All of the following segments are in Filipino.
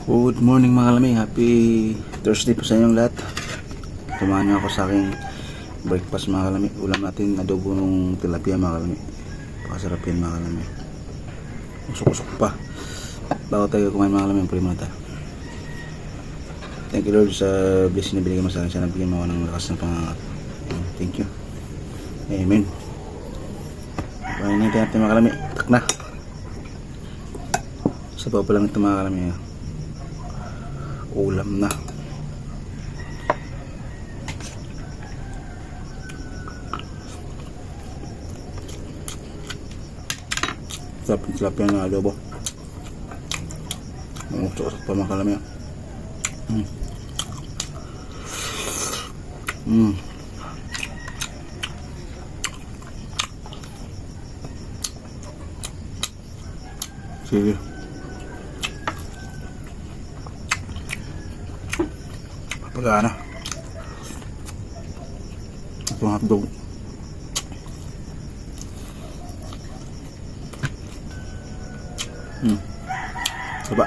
Good morning mga kalami. Happy Thursday po sa inyong lahat. Tumahan niyo ako sa aking breakfast mga kalami. Ulam natin adobo ng tilapia mga kalami. Pakasarap yan mga kalami. Usok-usok pa. Bago tayo kumain mga kalami, puli muna tayo. Thank you Lord sa blessing na binigay mo sa akin. Sana bigyan mo ako ng lakas ng pangangat. Thank you. Amen. Kainin natin mga kalami. Tak na. Sabaw pa lang ito mga kalami. Ulam na. Sarap yan na adobo. Usok-usok pa mga kalami. Sige. Pagana. Itong hotdog. Coba.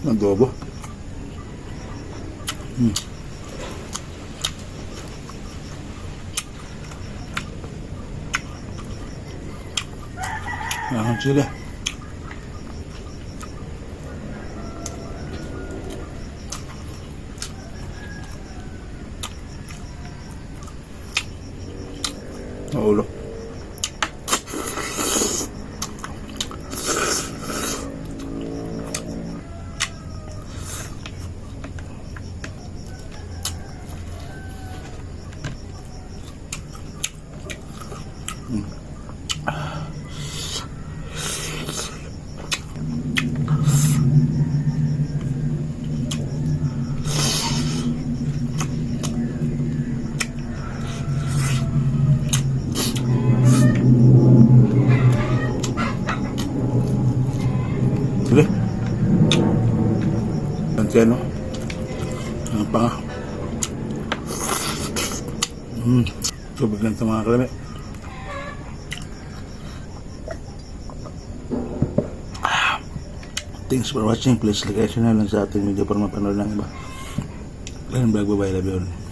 Adobo. Ang chili. Ulo. Sige. Pantiano. Ang panga. Tubig lang ito mga kalami. Thanks for watching. Please like and share na lang sa ating video para mapanood ng iba. Kailan vlog. Bye bye. Love you all.